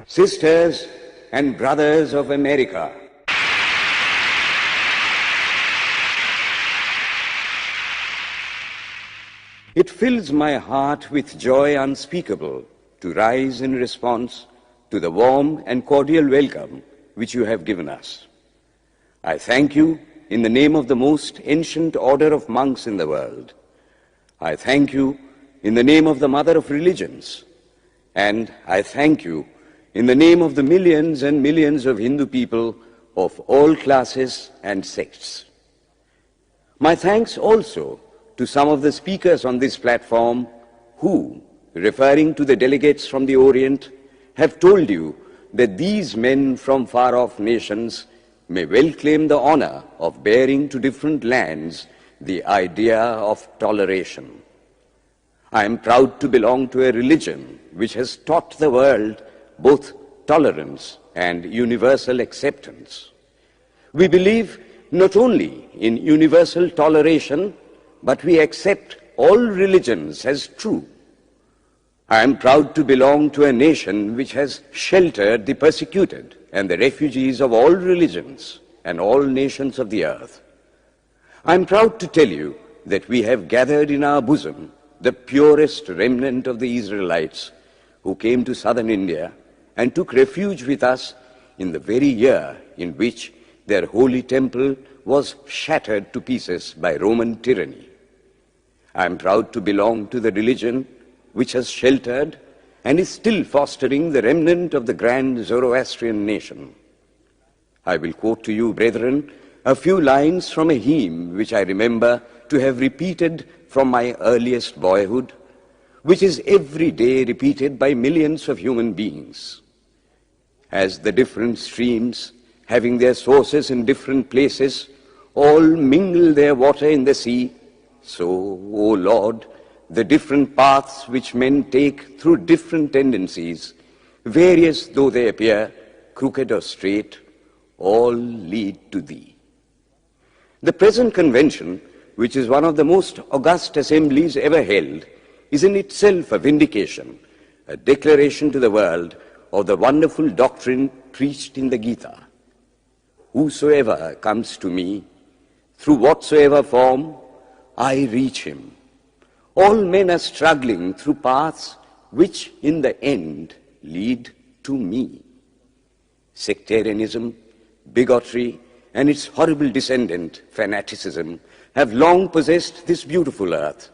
Sisters and brothers of America, it fills my heart with joy unspeakable to rise in response to the warm and cordial welcome which you have given us. I thank you in the name of the most ancient order of monks in the world. I thank you in the name of the mother of religions. And I thank you in the name of the millions and millions of Hindu people of all classes and sects. My thanks also to some of the speakers on this platform who, referring to the delegates from the Orient, have told you that these men from far-off nations may well claim the honor of bearing to different lands the idea of toleration. I am proud to belong to a religion which has taught the world both tolerance and universal acceptance. We believe not only in universal toleration, but we accept all religions as true. I am proud to belong to a nation which has sheltered the persecuted and the refugees of all religions and all nations of the earth. I am proud to tell you that we have gathered in our bosom the purest remnant of the Israelites who came to southern India and took refuge with us in the very year in which their holy temple was shattered to pieces by Roman tyranny. I am proud to belong to the religion which has sheltered and is still fostering the remnant of the grand Zoroastrian nation. I will quote to you, brethren, a few lines from a hymn which I remember to have repeated from my earliest boyhood, which is every day repeated by millions of human beings. As the different streams, having their sources in different places, all mingle their water in the sea, so, O Lord, the different paths which men take through different tendencies, various though they appear, crooked or straight, all lead to Thee. The present convention, which is one of the most august assemblies ever held, is in itself a vindication, a declaration to the world of the wonderful doctrine preached in the Gita. Whosoever comes to me, through whatsoever form, I reach him. All men are struggling through paths which in the end lead to me. Sectarianism, bigotry, and its horrible descendant, fanaticism, have long possessed this beautiful earth.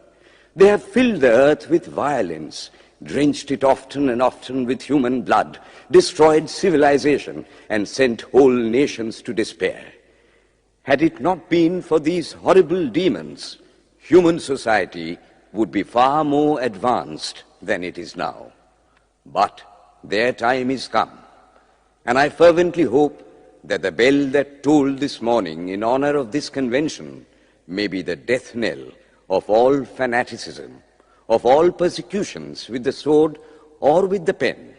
They have filled the earth with violence, drenched it often and often with human blood, destroyed civilization, and sent whole nations to despair. Had it not been for these horrible demons, human society would be far more advanced than it is now. But their time is come, and I fervently hope that the bell that tolled this morning in honor of this convention may be the death knell of all fanaticism, of all persecutions with the sword or with the pen,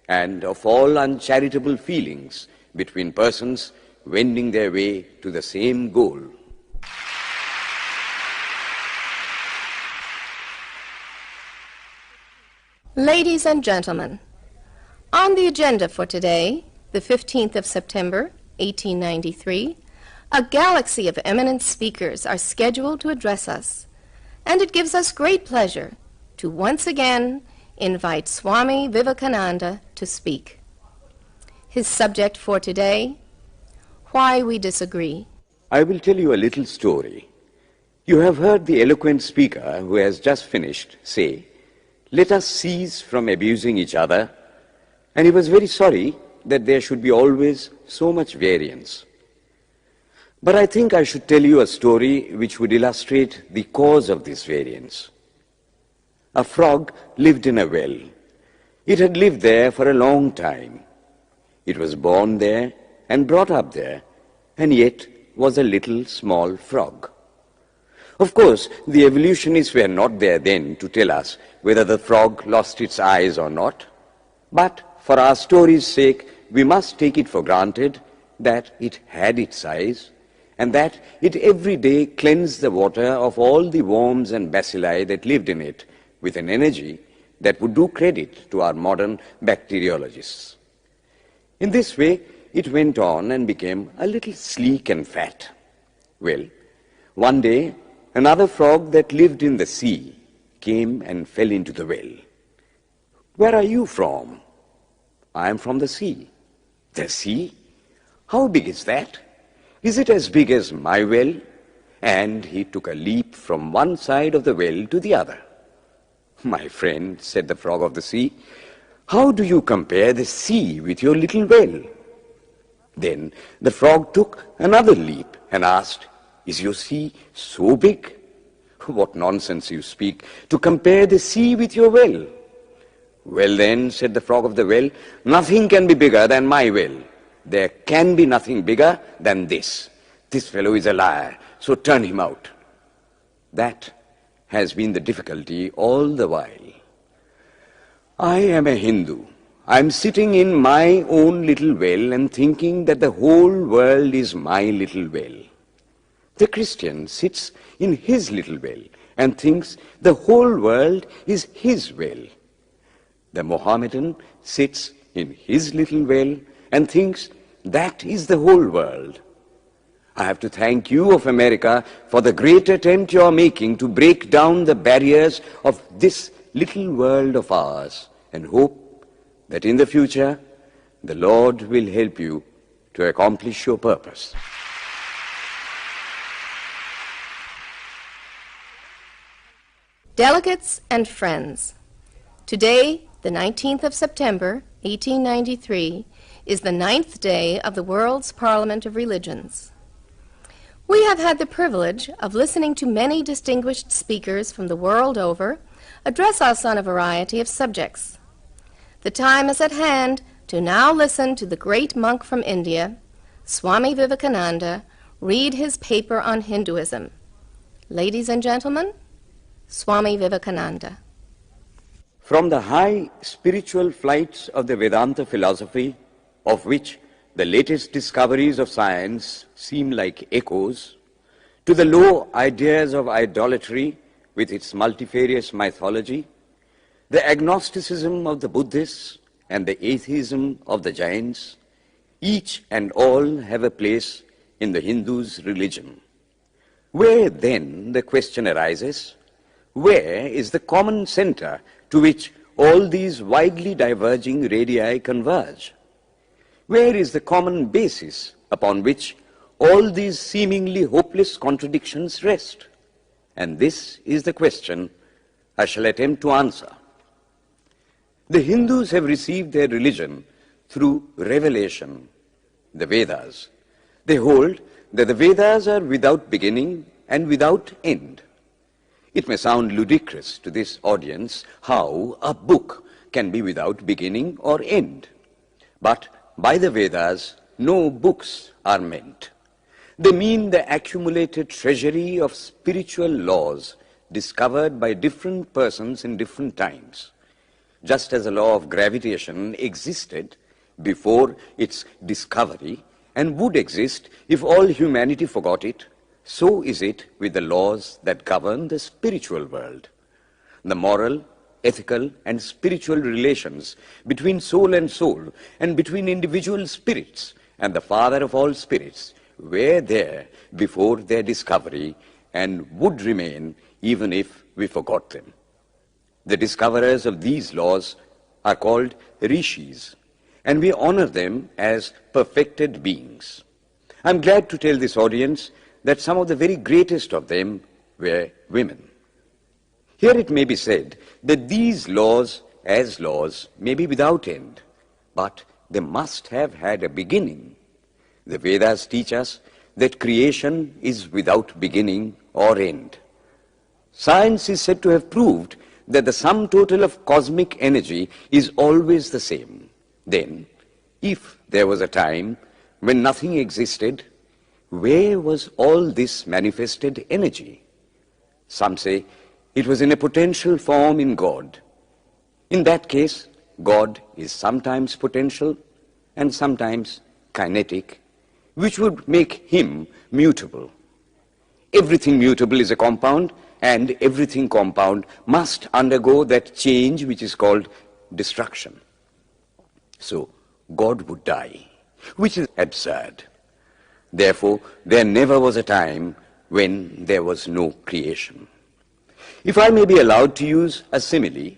and of all uncharitable feelings between persons wending their way to the same goal. Ladies and gentlemen, on the agenda for today, the 15th of September, 1893, a galaxy of eminent speakers are scheduled to address us, and it gives us great pleasure to once again invite Swami Vivekananda to speak. His subject for today, Why We Disagree. I will tell you a little story. You have heard the eloquent speaker who has just finished say, "Let us cease from abusing each other," and he was very sorry that there should be always so much variance. But I think I should tell you a story which would illustrate the cause of this variance. A frog lived in a well. It had lived there for a long time. It was born there and brought up there, and yet was a little small frog. Of course, the evolutionists were not there then to tell us whether the frog lost its eyes or not, but for our story's sake, we must take it for granted that it had its eyes, and that it every day cleansed the water of all the worms and bacilli that lived in it with an energy that would do credit to our modern bacteriologists. In this way, it went on and became a little sleek and fat. Well, one day, another frog that lived in the sea came and fell into the well. Where are you from? I am from the sea. The sea? How big is that? Is it as big as my well? And he took a leap from one side of the well to the other. My friend, said the frog of the sea, how do you compare the sea with your little well? Then the frog took another leap and asked, is your sea so big? What nonsense you speak, to compare the sea with your well. Well then, said the frog of the well, nothing can be bigger than my well. There can be nothing bigger than this. This fellow is a liar, so turn him out. That has been the difficulty all the while. I am a Hindu. I am sitting in my own little well and thinking that the whole world is my little well. The Christian sits in his little well and thinks the whole world is his well. The Mohammedan sits in his little well and thinks that is the whole world. I have to thank you of America for the great attempt you are making to break down the barriers of this little world of ours, and hope that in the future the Lord will help you to accomplish your purpose. Delegates and friends, today, the 19th of September, 1893, is the 9th day of the World's Parliament of Religions. We have had the privilege of listening to many distinguished speakers from the world over address us on a variety of subjects. The time is at hand to now listen to the great monk from India, Swami Vivekananda, read his paper on Hinduism. Ladies and gentlemen, Swami Vivekananda. From the high spiritual flights of the Vedanta philosophy, of which the latest discoveries of science seem like echoes, to the low ideas of idolatry with its multifarious mythology, the agnosticism of the Buddhists and the atheism of the Jains, each and all have a place in the Hindu's religion. Where then, the question arises, where is the common center to which all these widely diverging radii converge? Where is the common basis upon which all these seemingly hopeless contradictions rest? And this is the question I shall attempt to answer. The Hindus have received their religion through revelation, the Vedas. They hold that the Vedas are without beginning and without end. It may sound ludicrous to this audience how a book can be without beginning or end. But by the Vedas, no books are meant. They mean the accumulated treasury of spiritual laws discovered by different persons in different times. Just as the law of gravitation existed before its discovery and would exist if all humanity forgot it, so is it with the laws that govern the spiritual world. The moral, ethical, and spiritual relations between soul and between individual spirits and the Father of all spirits were there before their discovery and would remain even if we forgot them. The discoverers of these laws are called rishis, and we honor them as perfected beings. I'm glad to tell this audience that some of the very greatest of them were women. Here it may be said that these laws, as laws, may be without end, but they must have had a beginning. The Vedas teach us that creation is without beginning or end. Science is said to have proved that the sum total of cosmic energy is always the same. Then, if there was a time when nothing existed, where was all this manifested energy? Some say it was in a potential form in God. In that case, God is sometimes potential and sometimes kinetic, which would make him mutable. Everything mutable is a compound, and everything compound must undergo that change which is called destruction. So, God would die, which is absurd. Therefore, there never was a time when there was no creation. If I may be allowed to use a simile,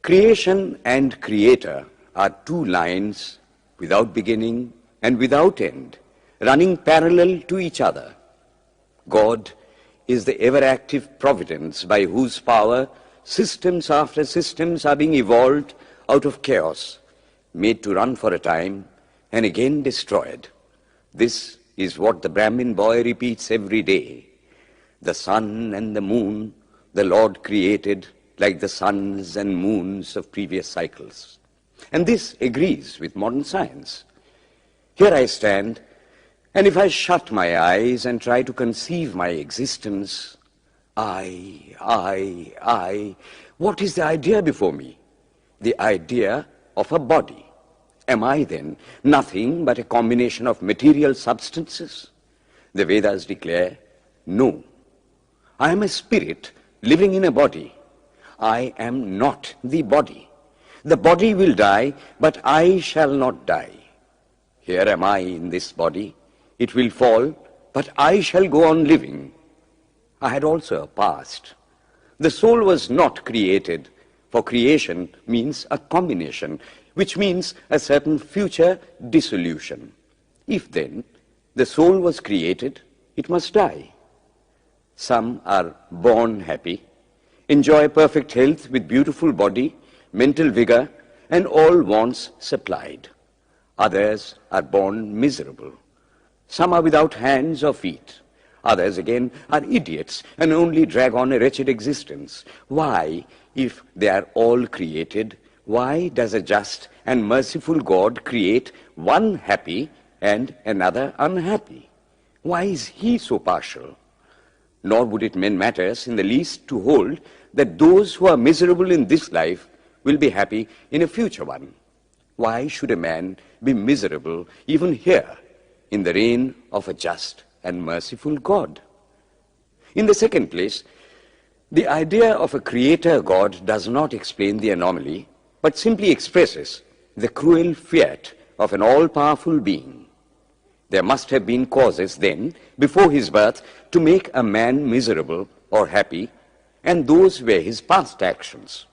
creation and creator are two lines without beginning and without end, running parallel to each other. God is the ever-active providence by whose power systems after systems are being evolved out of chaos, made to run for a time and again destroyed. This is what the Brahmin boy repeats every day. The sun and the moon the Lord created like the suns and moons of previous cycles. And this agrees with modern science. Here I stand, and if I shut my eyes and try to conceive my existence, I, what is the idea before me? The idea of a body. Am I then nothing but a combination of material substances? The Vedas declare, no. I am a spirit living in a body. I am not the body. The body will die, but I shall not die. Here am I in this body. It will fall, but I shall go on living. I had also a past. The soul was not created, for creation means a combination, which means a certain future dissolution. If then the soul was created, it must die. Some are born happy, enjoy perfect health with beautiful body, mental vigor, and all wants supplied. Others are born miserable. Some are without hands or feet. Others again are idiots and only drag on a wretched existence. Why, if they are all created, why does a just and merciful God create one happy and another unhappy? Why is he so partial? Nor would it mend matters in the least to hold that those who are miserable in this life will be happy in a future one. Why should a man be miserable even here in the reign of a just and merciful God? In the second place, the idea of a creator God does not explain the anomaly, but simply expresses the cruel fiat of an all-powerful being. There must have been causes then, before his birth, to make a man miserable or happy, and those were his past actions.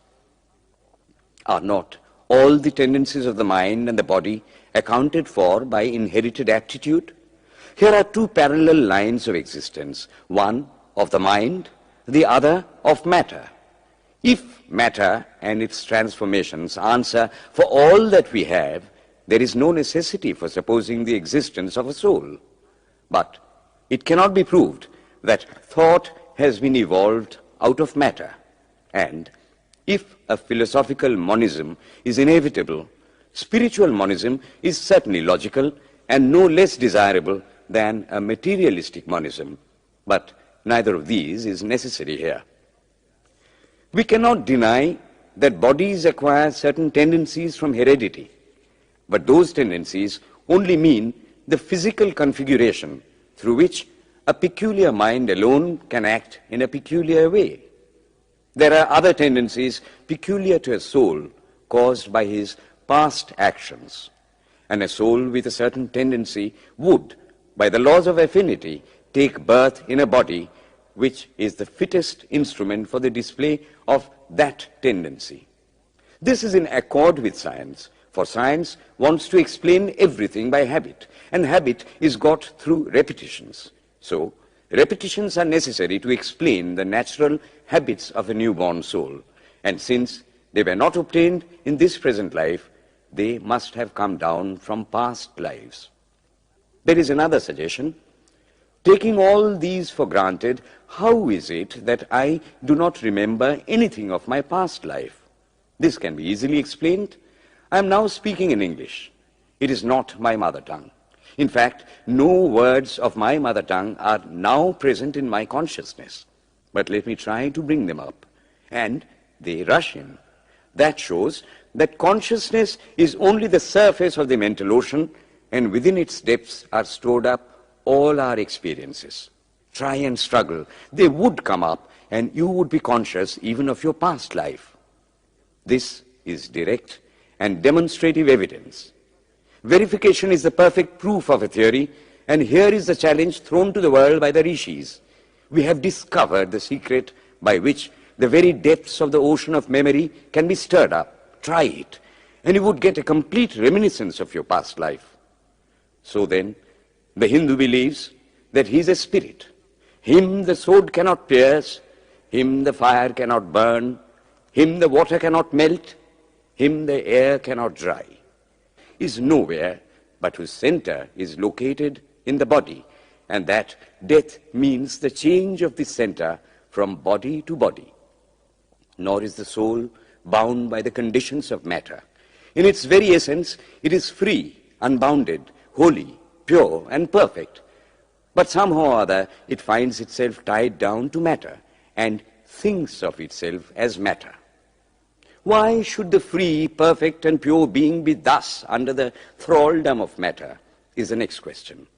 Are not all the tendencies of the mind and the body accounted for by inherited aptitude? Here are two parallel lines of existence, one of the mind, the other of matter. If matter and its transformations answer for all that we have, there is no necessity for supposing the existence of a soul. But it cannot be proved that thought has been evolved out of matter. And if a philosophical monism is inevitable, spiritual monism is certainly logical and no less desirable than a materialistic monism. But neither of these is necessary here. We cannot deny that bodies acquire certain tendencies from heredity, but those tendencies only mean the physical configuration through which a peculiar mind alone can act in a peculiar way. There are other tendencies peculiar to a soul caused by his past actions, and a soul with a certain tendency would, by the laws of affinity, take birth in a body which is the fittest instrument for the display of that tendency. This is in accord with science, for science wants to explain everything by habit, and habit is got through repetitions. So, repetitions are necessary to explain the natural habits of a newborn soul, and since they were not obtained in this present life, they must have come down from past lives. There is another suggestion. Taking all these for granted, how is it that I do not remember anything of my past life? This can be easily explained. I am now speaking in English. It is not my mother tongue. In fact, no words of my mother tongue are now present in my consciousness. But let me try to bring them up. And they rush in. That shows that consciousness is only the surface of the mental ocean, and within its depths are stored up all our experiences. Try and struggle. They would come up, and you would be conscious even of your past life. This is direct and demonstrative evidence. Verification is the perfect proof of a theory, and here is the challenge thrown to the world by the rishis. We have discovered the secret by which the very depths of the ocean of memory can be stirred up. Try it, and you would get a complete reminiscence of your past life. So then, the Hindu believes that he is a spirit. Him the sword cannot pierce, him the fire cannot burn, him the water cannot melt, him the air cannot dry. Is nowhere but whose center is located in the body, and that death means the change of the center from body to body. Nor is the soul bound by the conditions of matter. In its very essence, it is free, unbounded, holy, pure, and perfect. But somehow or other, it finds itself tied down to matter and thinks of itself as matter. Why should the free, perfect, and pure being be thus under the thraldom of matter is the next question.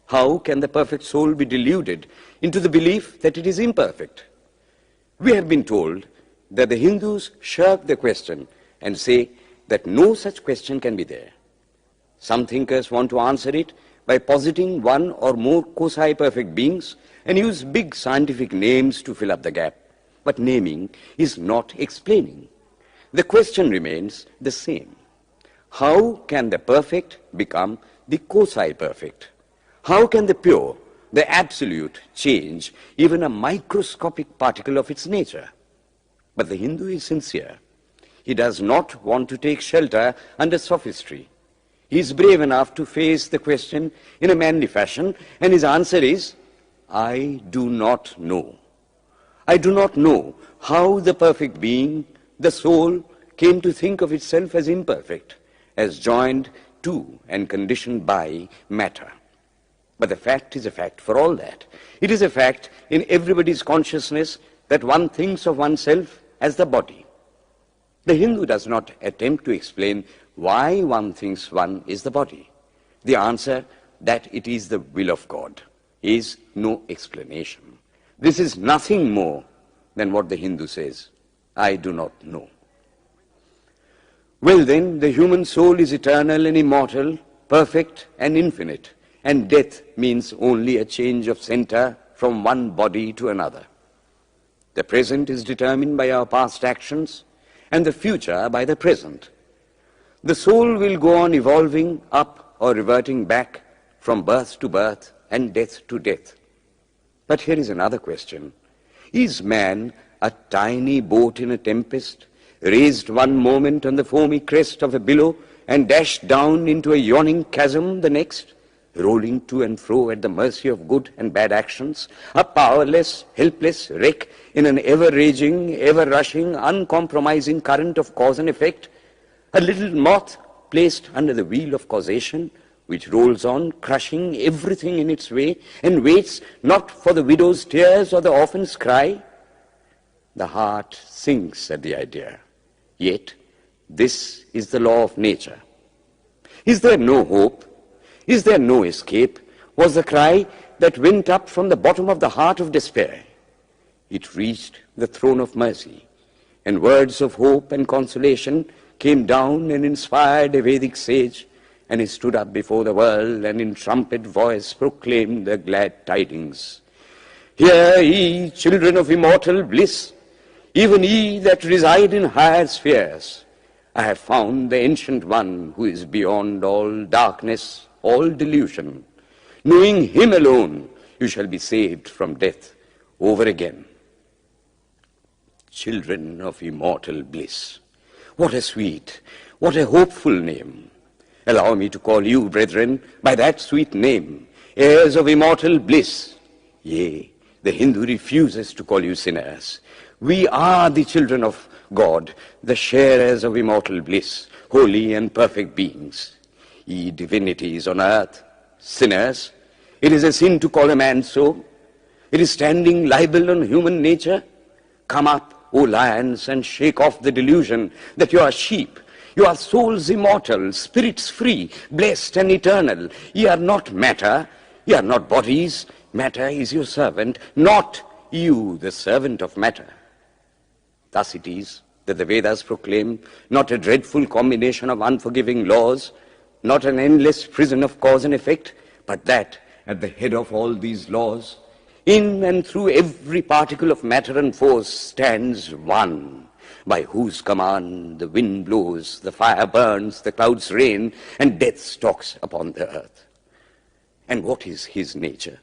How can the perfect soul be deluded into the belief that it is imperfect? We have been told that the Hindus shirk the question and say that no such question can be there. Some thinkers want to answer it by positing one or more quasi-perfect beings and use big scientific names to fill up the gap. But naming is not explaining. The question remains the same. How can the perfect become the quasi-perfect? How can the pure, the absolute, change even a microscopic particle of its nature? But the Hindu is sincere. He does not want to take shelter under sophistry. He is brave enough to face the question in a manly fashion, and his answer is, I do not know. I do not know how the perfect being, the soul, came to think of itself as imperfect, as joined to and conditioned by matter. But the fact is a fact for all that. It is a fact in everybody's consciousness that one thinks of oneself as the body. The Hindu does not attempt to explain why one thinks one is the body. The answer, that it is the will of God, is no explanation. This is nothing more than what the Hindu says, I do not know. Well then, the human soul is eternal and immortal, perfect and infinite, and death means only a change of center from one body to another. The present is determined by our past actions, and the future by the present. The soul will go on evolving up or reverting back from birth to birth and death to death. But here is another question. Is man a tiny boat in a tempest, raised one moment on the foamy crest of a billow and dashed down into a yawning chasm the next, rolling to and fro at the mercy of good and bad actions, a powerless, helpless wreck in an ever-raging, ever-rushing, uncompromising current of cause and effect, a little moth placed under the wheel of causation, which rolls on, crushing everything in its way, and waits not for the widow's tears or the orphan's cry? The heart sinks at the idea. Yet, this is the law of nature. Is there no hope? Is there no escape? Was the cry that went up from the bottom of the heart of despair. It reached the throne of mercy, and words of hope and consolation came down and inspired a Vedic sage, and he stood up before the world and in trumpet voice proclaimed the glad tidings. Hear ye, children of immortal bliss, even ye that reside in higher spheres. I have found the ancient one who is beyond all darkness, all delusion. Knowing him alone, you shall be saved from death over again. Children of immortal bliss. What a sweet, what a hopeful name. Allow me to call you, brethren, by that sweet name, heirs of immortal bliss. Yea, the Hindu refuses to call you sinners. We are the children of God, the sharers of immortal bliss, holy and perfect beings. Ye divinities on earth, sinners, it is a sin to call a man so. It is standing libel on human nature. Come up, O lions, and shake off the delusion that you are sheep. You are souls immortal, spirits free, blessed and eternal. Ye are not matter, ye are not bodies. Matter is your servant, not you the servant of matter. Thus it is that the Vedas proclaim not a dreadful combination of unforgiving laws, not an endless prison of cause and effect, but that at the head of all these laws, in and through every particle of matter and force stands one, by whose command the wind blows, the fire burns, the clouds rain, and death stalks upon the earth. And what is his nature?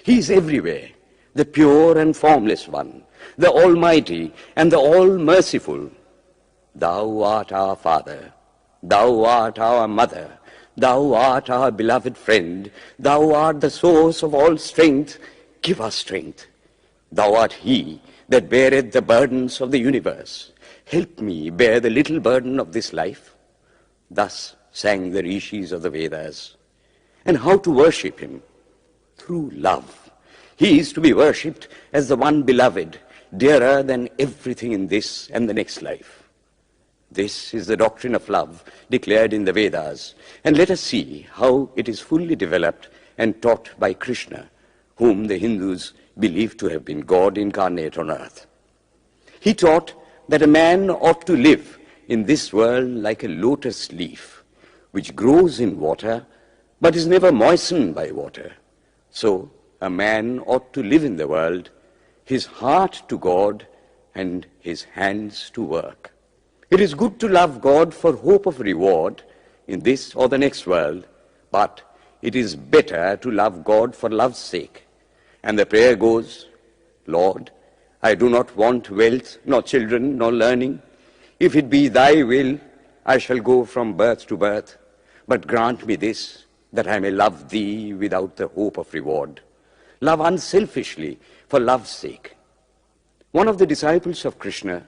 He is everywhere, the pure and formless one, the Almighty and the All-Merciful. Thou art our Father, thou art our Mother, thou art our beloved friend, thou art the source of all strength. Give us strength. Thou art he that beareth the burdens of the universe. Help me bear the little burden of this life. Thus sang the rishis of the Vedas. And how to worship him? Through love. He is to be worshipped as the one beloved, dearer than everything in this and the next life. This is the doctrine of love declared in the Vedas, and let us see how it is fully developed and taught by Krishna, whom the Hindus believe to have been God incarnate on earth. He taught that a man ought to live in this world like a lotus leaf, which grows in water but is never moistened by water. So a man ought to live in the world, his heart to God and his hands to work. It is good to love God for hope of reward in this or the next world, but it is better to love God for love's sake. And the prayer goes, Lord, I do not want wealth, nor children, nor learning. If it be thy will, I shall go from birth to birth. But grant me this, that I may love thee without the hope of reward. Love unselfishly for love's sake. One of the disciples of Krishna,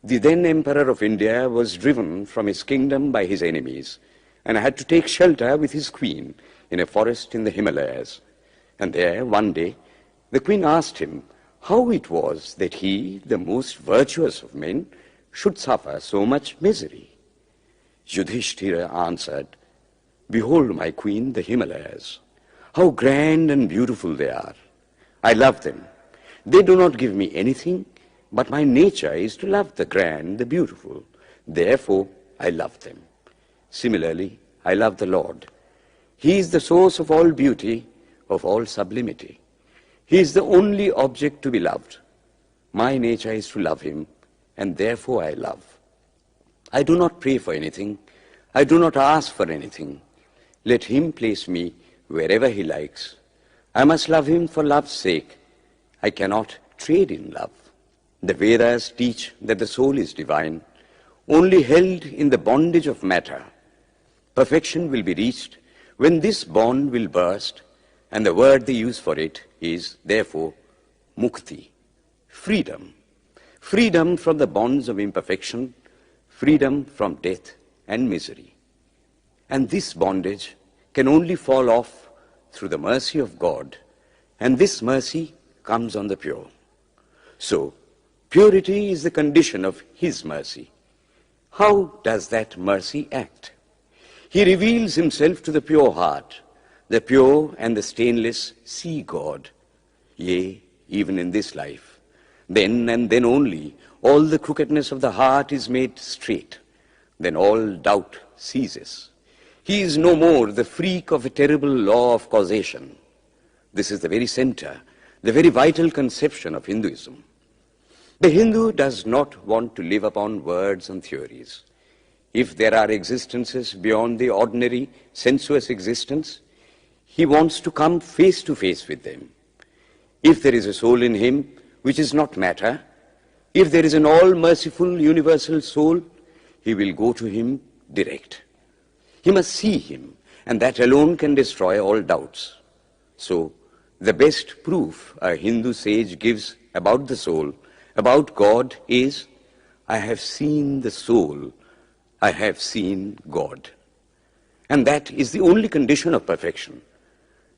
the then Emperor of India, was driven from his kingdom by his enemies and had to take shelter with his queen in a forest in the Himalayas. And there, one day, the queen asked him how it was that he, the most virtuous of men, should suffer so much misery. Yudhishthira answered, Behold, my queen, the Himalayas. How grand and beautiful they are. I love them. They do not give me anything, but my nature is to love the grand, the beautiful. Therefore, I love them. Similarly, I love the Lord. He is the source of all beauty, of all sublimity. He is the only object to be loved. My nature is to love him, and therefore I love. I do not pray for anything. I do not ask for anything. Let him place me wherever he likes. I must love him for love's sake. I cannot trade in love. The Vedas teach that the soul is divine, only held in the bondage of matter. Perfection will be reached when this bond will burst, and the word they use for it is, therefore, mukti, freedom. Freedom from the bonds of imperfection, freedom from death and misery. And this bondage can only fall off through the mercy of God, and this mercy comes on the pure. So, purity is the condition of his mercy. How does that mercy act? He reveals himself to the pure heart. The pure and the stainless see God, yea, even in this life. Then and then only, all the crookedness of the heart is made straight. Then all doubt ceases. He is no more the freak of a terrible law of causation. This is the very center, the very vital conception of Hinduism. The Hindu does not want to live upon words and theories. If there are existences beyond the ordinary sensuous existence, he wants to come face to face with them. If there is a soul in him which is not matter, if there is an all-merciful universal soul, he will go to him direct. He must see him, and that alone can destroy all doubts. So, the best proof a Hindu sage gives about the soul, about God, is, I have seen the soul, I have seen God. And that is the only condition of perfection.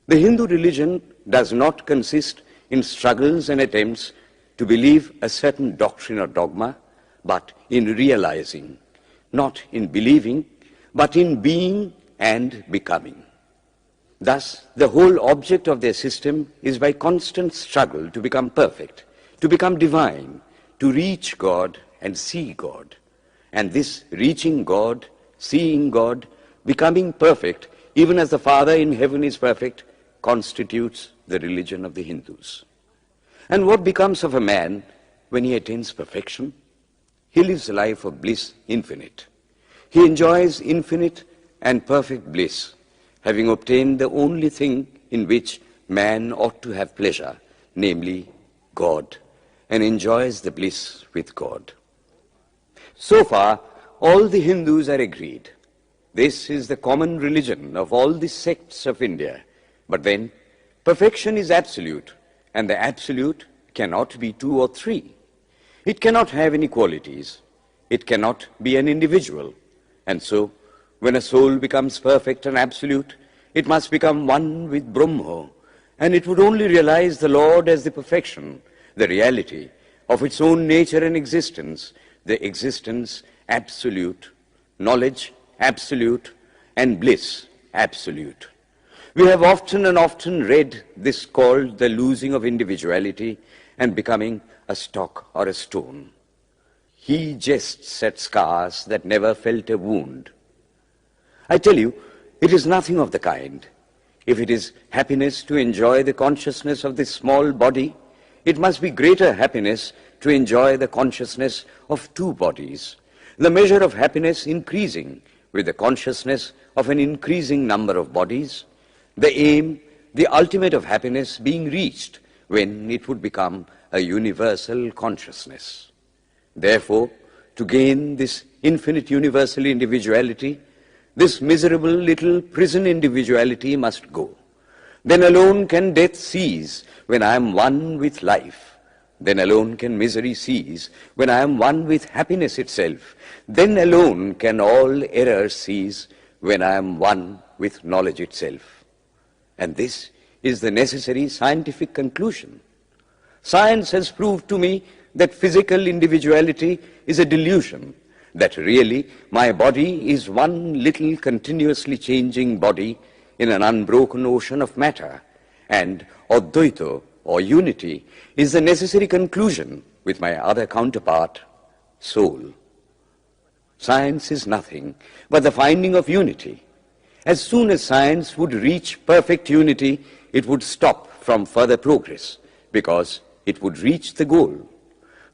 The Hindu religion does not consist in struggles and attempts to believe a certain doctrine or dogma, but in realizing, not in believing, but in being and becoming. Thus, the whole object of their system is by constant struggle to become perfect, to become divine, to reach God and see God. And this reaching God, seeing God, becoming perfect, even as the Father in heaven is perfect, constitutes the religion of the Hindus. And what becomes of a man when he attains perfection? He lives a life of bliss infinite. He enjoys infinite and perfect bliss, having obtained the only thing in which man ought to have pleasure, namely God, and enjoys the bliss with God. So far, all the Hindus are agreed. This is the common religion of all the sects of India. But then, perfection is absolute, and the absolute cannot be two or three. It cannot have any qualities. It cannot be an individual. And so, when a soul becomes perfect and absolute, it must become one with Brahma, and it would only realize the Lord as the perfection, the reality of its own nature and existence, the existence absolute, knowledge absolute, and bliss absolute. We have often and often read this called the losing of individuality and becoming a stock or a stone. He jests at scars that never felt a wound. I tell you, it is nothing of the kind. If it is happiness to enjoy the consciousness of this small body, it must be greater happiness to enjoy the consciousness of two bodies, the measure of happiness increasing with the consciousness of an increasing number of bodies, the aim, the ultimate of happiness being reached when it would become a universal consciousness. Therefore, to gain this infinite universal individuality, this miserable little prison individuality must go. Then alone can death cease when I am one with life. Then alone can misery cease when I am one with happiness itself. Then alone can all error cease when I am one with knowledge itself. And this is the necessary scientific conclusion. Science has proved to me that physical individuality is a delusion, that really my body is one little continuously changing body in an unbroken ocean of matter, and Advaita, or unity, is the necessary conclusion with my other counterpart, soul. Science is nothing but the finding of unity. As soon as science would reach perfect unity, it would stop from further progress, because it would reach the goal.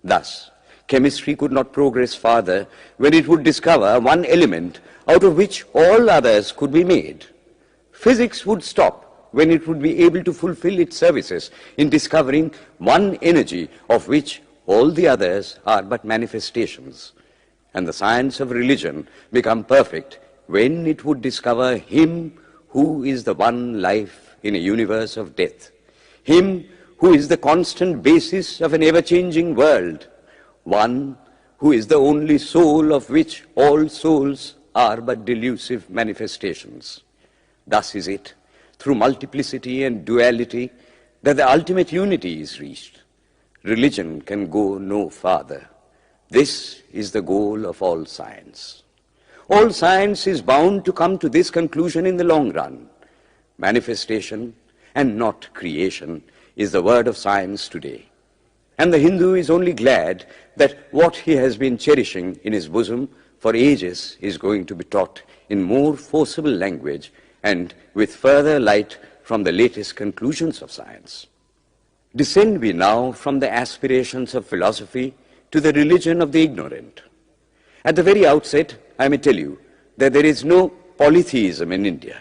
Thus, chemistry could not progress farther when it would discover one element out of which all others could be made. Physics would stop when it would be able to fulfill its services in discovering one energy of which all the others are but manifestations. And the science of religion become perfect when it would discover Him who is the one life in a universe of death, Him who is the constant basis of an ever-changing world, one who is the only soul of which all souls are but delusive manifestations. Thus is it, through multiplicity and duality, that the ultimate unity is reached. Religion can go no farther. This is the goal of all science. All science is bound to come to this conclusion in the long run. Manifestation and not creation is the word of science today. And the Hindu is only glad that what he has been cherishing in his bosom for ages is going to be taught in more forcible language and with further light from the latest conclusions of science. Descend we now from the aspirations of philosophy to the religion of the ignorant. At the very outset, I may tell you that there is no polytheism in India.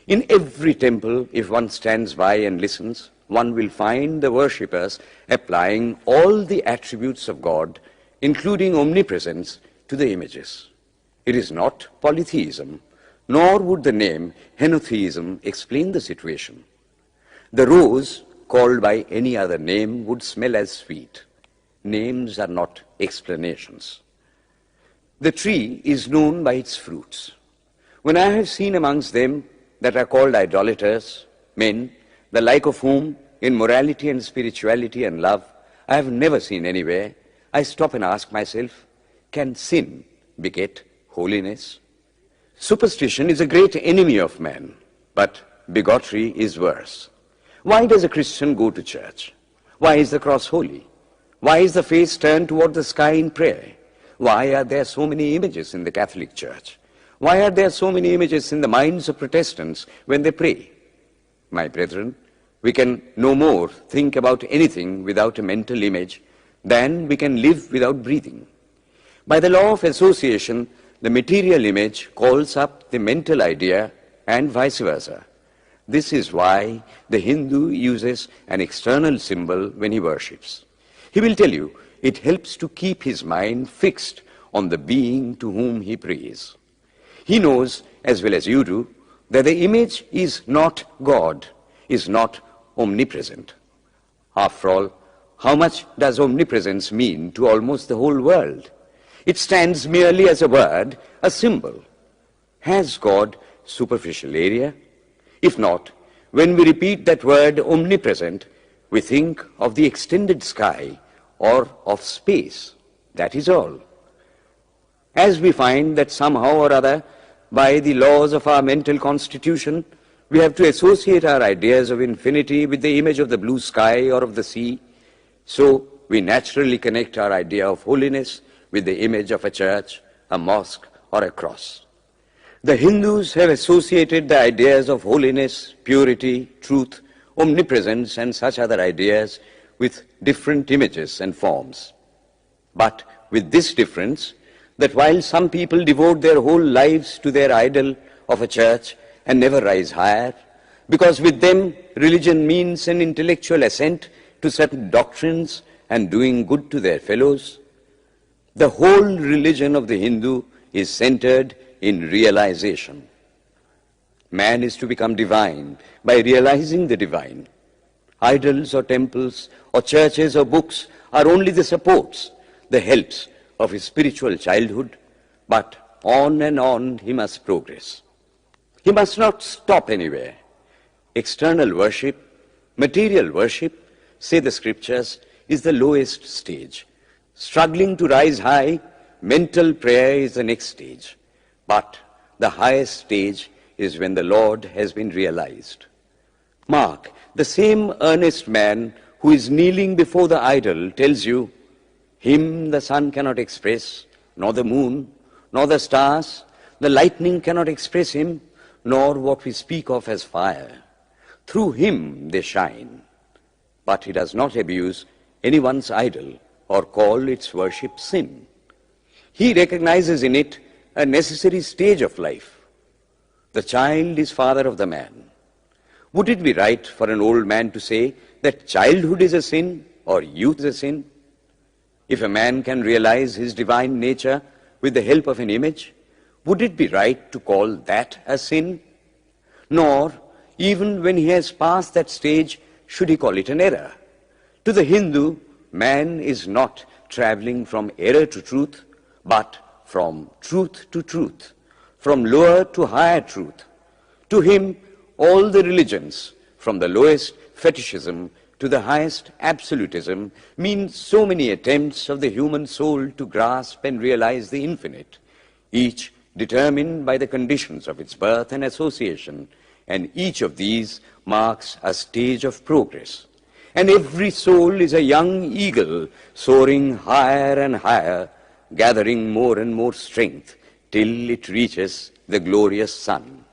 In every temple, if one stands by and listens, one will find the worshippers applying all the attributes of God, including omnipresence, to the images. It is not polytheism, nor would the name henotheism explain the situation. The rose, called by any other name, would smell as sweet. Names are not explanations. The tree is known by its fruits. When I have seen amongst them that are called idolaters, men, the like of whom, in morality and spirituality and love, I have never seen anywhere, I stop and ask myself, can sin beget holiness? Superstition is a great enemy of man, but bigotry is worse. Why does a Christian go to church? Why is the cross holy? Why is the face turned toward the sky in prayer? Why are there so many images in the Catholic Church? Why are there so many images in the minds of Protestants when they pray? My brethren, we can no more think about anything without a mental image than we can live without breathing. By the law of association, the material image calls up the mental idea and vice versa. This is why the Hindu uses an external symbol when he worships. He will tell you it helps to keep his mind fixed on the being to whom he prays. He knows, as well as you do, that the image is not God, is not omnipresent. After all, how much does omnipresence mean to almost the whole world? It stands merely as a word, a symbol. Has God superficial area? If not, when we repeat that word omnipresent, we think of the extended sky or of space. That is all. As we find that somehow or other, by the laws of our mental constitution, we have to associate our ideas of infinity with the image of the blue sky or of the sea, so we naturally connect our idea of holiness with the image of a church, a mosque, or a cross. The Hindus have associated the ideas of holiness, purity, truth, omnipresence, and such other ideas with different images and forms. But with this difference, that while some people devote their whole lives to their idol of a church and never rise higher, because with them religion means an intellectual assent to certain doctrines and doing good to their fellows, the whole religion of the Hindu is centered in realization. Man is to become divine by realizing the divine. Idols or temples or churches or books are only the supports, the helps of his spiritual childhood, but on and on he must progress. He must not stop anywhere. External worship, material worship, say the scriptures, is the lowest stage. Struggling to rise high, mental prayer is the next stage. But the highest stage is when the Lord has been realized. Mark, the same earnest man who is kneeling before the idol tells you, him the sun cannot express, nor the moon, nor the stars, the lightning cannot express him, nor what we speak of as fire. Through him they shine. But he does not abuse anyone's idol or call its worship sin. He recognizes in it a necessary stage of life. The child is father of the man. Would it be right for an old man to say that childhood is a sin or youth is a sin? If a man can realize his divine nature with the help of an image, would it be right to call that a sin? Nor, even when he has passed that stage, should he call it an error. To the Hindu, man is not traveling from error to truth, but from truth to truth, from lower to higher truth. To him, all the religions, from the lowest fetishism to the highest absolutism, mean so many attempts of the human soul to grasp and realize the infinite, each determined by the conditions of its birth and association, and each of these marks a stage of progress. And every soul is a young eagle soaring higher and higher, gathering more and more strength till it reaches the glorious sun.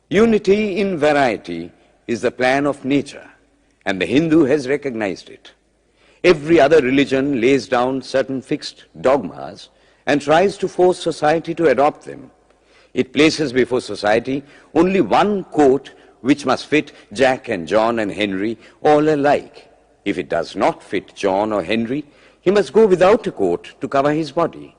Unity in variety is the plan of nature, and the Hindu has recognized it. Every other religion lays down certain fixed dogmas and tries to force society to adopt them. It places before society only one coat which must fit Jack and John and Henry all alike. If it does not fit John or Henry, he must go without a coat to cover his body.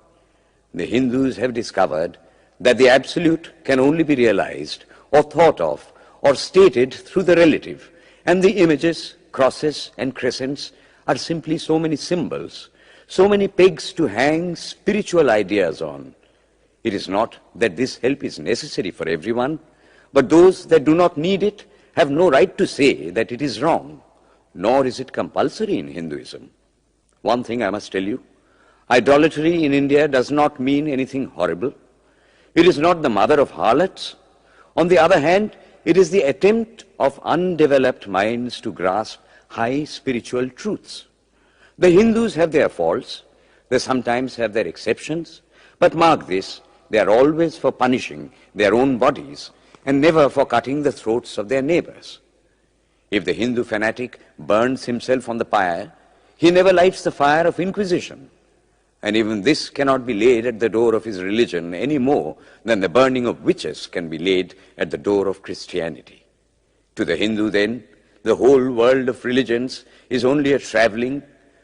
The Hindus have discovered that the absolute can only be realized or thought of or stated through the relative, and the images, crosses and crescents are simply so many symbols, so many pegs to hang spiritual ideas on. It is not that this help is necessary for everyone, but those that do not need it have no right to say that it is wrong, nor is it compulsory in Hinduism. One thing I must tell you, idolatry in India does not mean anything horrible. It is not the mother of harlots. On the other hand, it is the attempt of undeveloped minds to grasp high spiritual truths. The Hindus have their faults, they sometimes have their exceptions, but mark this, they are always for punishing their own bodies and never for cutting the throats of their neighbors. If the Hindu fanatic burns himself on the pyre, he never lights the fire of inquisition. And even this cannot be laid at the door of his religion any more than the burning of witches can be laid at the door of Christianity. To the Hindu, then, the whole world of religions is only a traveling,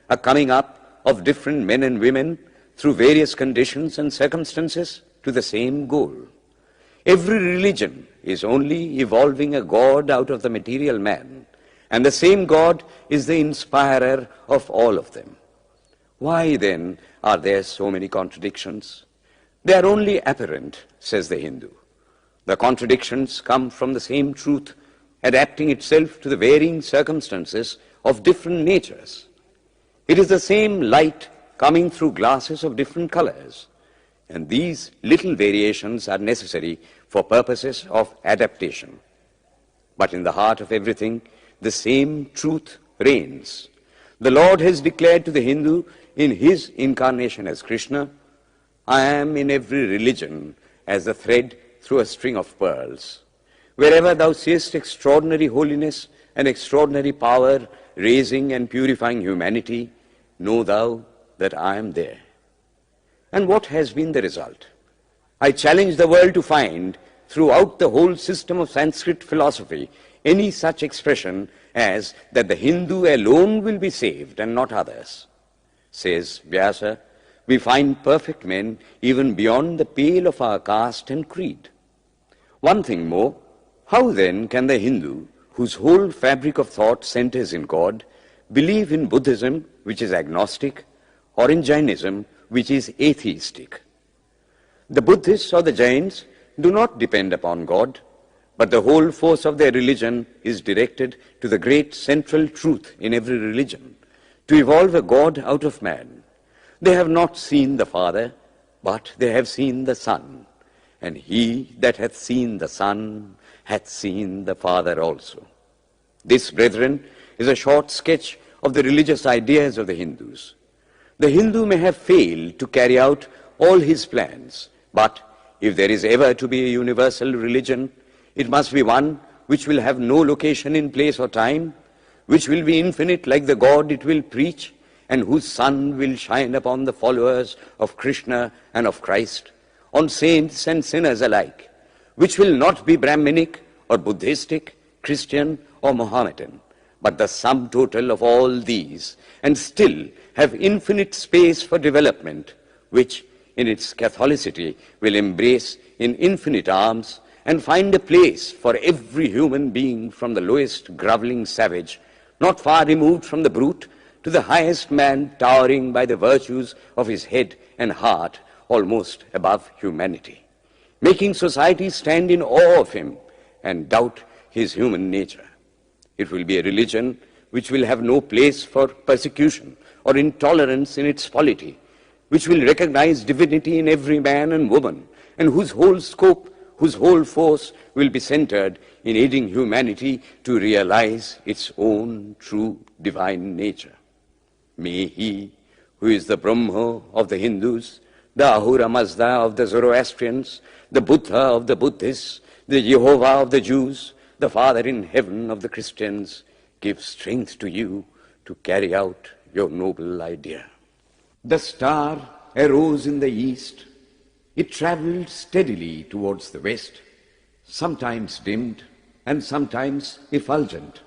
a coming up of different men and women through various conditions and circumstances to the same goal. Every religion is only evolving a God out of the material man, and the same God is the inspirer of all of them. Why, then, are there so many contradictions? They are only apparent, says the Hindu. The contradictions come from the same truth, adapting itself to the varying circumstances of different natures. It is the same light coming through glasses of different colors, and these little variations are necessary for purposes of adaptation. But in the heart of everything, the same truth reigns. The Lord has declared to the Hindu in his incarnation as Krishna, I am in every religion as a thread through a string of pearls. Wherever thou seest extraordinary holiness and extraordinary power raising and purifying humanity, know thou that I am there. And what has been the result? I challenge the world to find throughout the whole system of Sanskrit philosophy any such expression as that the Hindu alone will be saved and not others. Says Vyasa, we find perfect men even beyond the pale of our caste and creed. One thing more, how then can the Hindu, whose whole fabric of thought centers in God, believe in Buddhism, which is agnostic, or in Jainism, which is atheistic? The Buddhists or the Jains do not depend upon God, but the whole force of their religion is directed to the great central truth in every religion, to evolve a God out of man. They have not seen the Father, but they have seen the Son, and he that hath seen the Son hath seen the Father also. This, brethren, is a short sketch of the religious ideas of the Hindus. The Hindu may have failed to carry out all his plans, but if there is ever to be a universal religion, it must be one which will have no location in place or time, which will be infinite like the God it will preach, and whose sun will shine upon the followers of Krishna and of Christ, on saints and sinners alike, which will not be Brahminic or Buddhistic, Christian or Mohammedan, but the sum total of all these, and still have infinite space for development, which in its Catholicity will embrace in infinite arms and find a place for every human being, from the lowest groveling savage, not far removed from the brute, to the highest man towering by the virtues of his head and heart almost above humanity, making society stand in awe of him and doubt his human nature. It will be a religion which will have no place for persecution or intolerance in its polity, which will recognize divinity in every man and woman, and whose whole scope, whose whole force will be centered in aiding humanity to realize its own true divine nature. May he, who is the Brahma of the Hindus, the Ahura Mazda of the Zoroastrians, the Buddha of the Buddhists, the Jehovah of the Jews, the Father in heaven of the Christians, give strength to you to carry out your noble idea. The star arose in the east. It traveled steadily towards the west, sometimes dimmed and sometimes effulgent,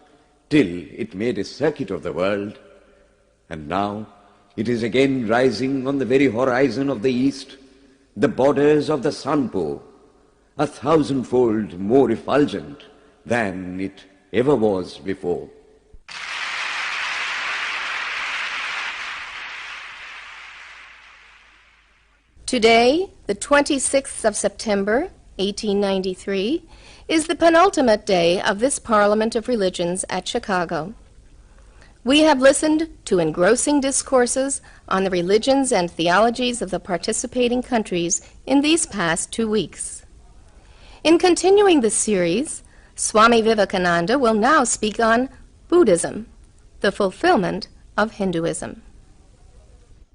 till it made a circuit of the world. And now it is again rising on the very horizon of the east, the borders of the sun-pole, 1,000-fold more effulgent than it ever was before. Today, the 26th of September, 1893, is the penultimate day of this Parliament of Religions at Chicago. We have listened to engrossing discourses on the religions and theologies of the participating countries in these past 2 weeks. In continuing this series, Swami Vivekananda will now speak on Buddhism, the fulfillment of Hinduism.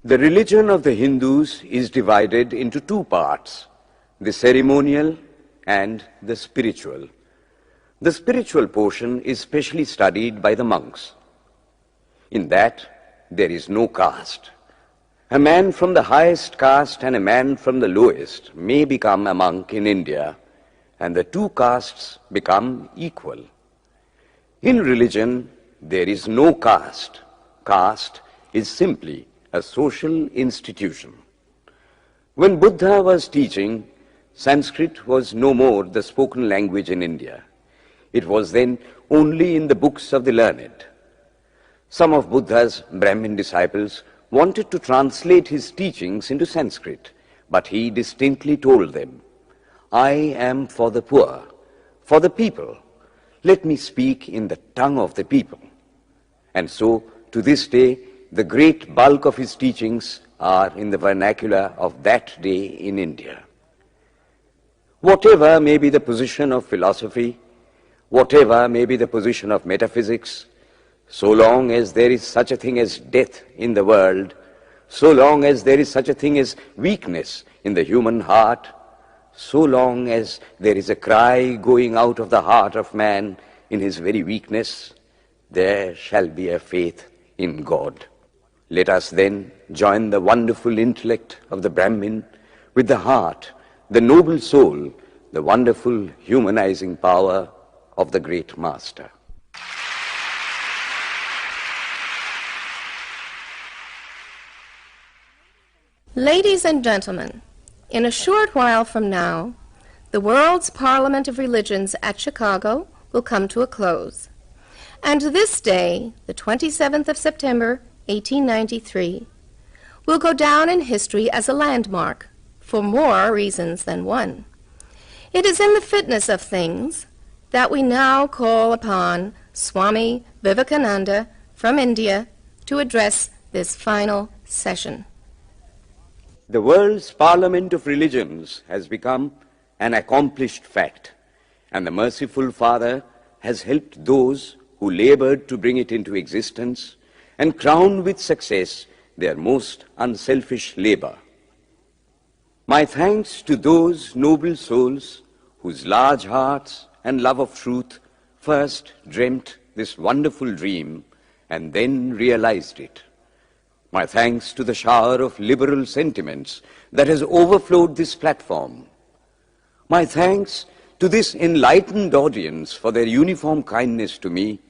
The religion of the Hindus is divided into two parts, the ceremonial and the spiritual. The spiritual portion is specially studied by the monks. In that, there is no caste. A man from the highest caste and a man from the lowest may become a monk in India, and the two castes become equal. In religion, there is no caste. Caste is simply a social institution. When Buddha was teaching, Sanskrit was no more the spoken language in India. It was then only in the books of the learned. Some of Buddha's Brahmin disciples wanted to translate his teachings into Sanskrit, but he distinctly told them, "I am for the poor, for the people. Let me speak in the tongue of the people." And so, to this day, the great bulk of his teachings are in the vernacular of that day in India. Whatever may be the position of philosophy, whatever may be the position of metaphysics, so long as there is such a thing as death in the world, so long as there is such a thing as weakness in the human heart, so long as there is a cry going out of the heart of man in his very weakness, there shall be a faith in God. Let us then join the wonderful intellect of the Brahmin with the heart, the noble soul, the wonderful humanizing power of the great Master. Ladies and gentlemen, in a short while from now, the World's Parliament of Religions at Chicago will come to a close. And this day, the 27th of September, 1893, will go down in history as a landmark for more reasons than one. It is in the fitness of things that we now call upon Swami Vivekananda from India to address this final session. The world's Parliament of Religions has become an accomplished fact, and the merciful Father has helped those who labored to bring it into existence and crown with success their most unselfish labor. My thanks to those noble souls whose large hearts and love of truth first dreamt this wonderful dream and then realized it. My thanks to the shower of liberal sentiments that has overflowed this platform. My thanks to this enlightened audience for their uniform kindness to me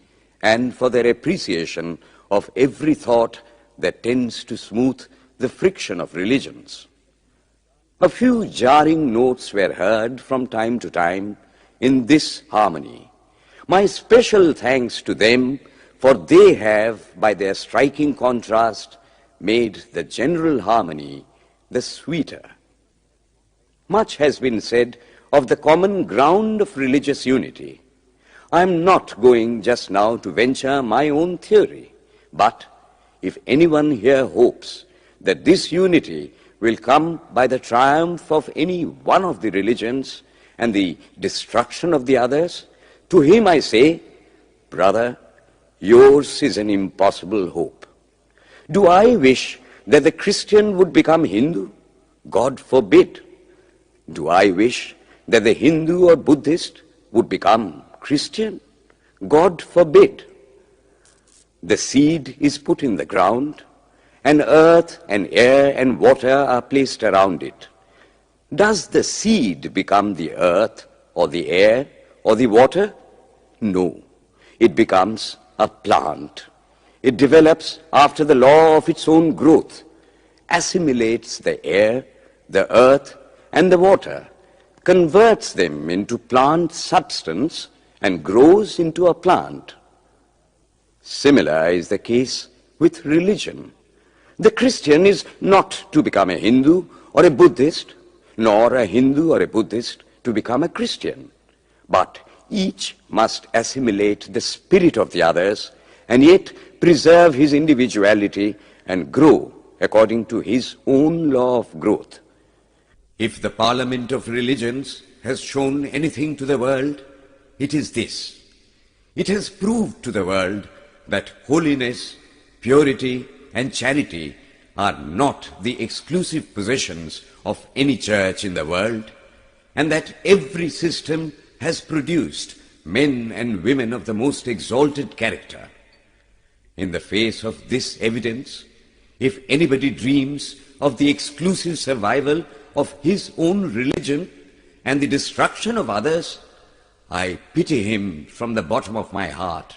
and for their appreciation of every thought that tends to smooth the friction of religions. A few jarring notes were heard from time to time in this harmony. My special thanks to them, for they have, by their striking contrast, made the general harmony the sweeter. Much has been said of the common ground of religious unity. I am not going just now to venture my own theory, but if anyone here hopes that this unity will come by the triumph of any one of the religions and the destruction of the others, to him I say, brother, yours is an impossible hope. Do I wish that the Christian would become Hindu? God forbid. Do I wish that the Hindu or Buddhist would become Christian? God forbid. The seed is put in the ground, and earth and air and water are placed around it. Does the seed become the earth or the air or the water? No. It becomes a plant. It develops after the law of its own growth, assimilates the air, the earth, and the water, converts them into plant substance, and grows into a plant. Similar is the case with religion. The Christian is not to become a Hindu or a Buddhist, nor a Hindu or a Buddhist to become a Christian, but each must assimilate the spirit of the others and yet preserve his individuality and grow according to his own law of growth. If the Parliament of Religions has shown anything to the world, it is this. It has proved to the world that holiness, purity, and charity are not the exclusive possessions of any church in the world, and that every system has produced men and women of the most exalted character. In the face of this evidence, if anybody dreams of the exclusive survival of his own religion and the destruction of others, I pity him from the bottom of my heart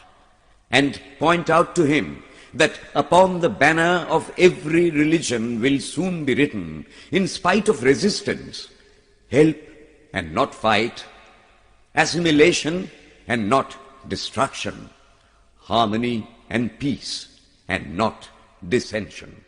and point out to him that upon the banner of every religion will soon be written, in spite of resistance, help and not fight, assimilation and not destruction, harmony and peace and not dissension.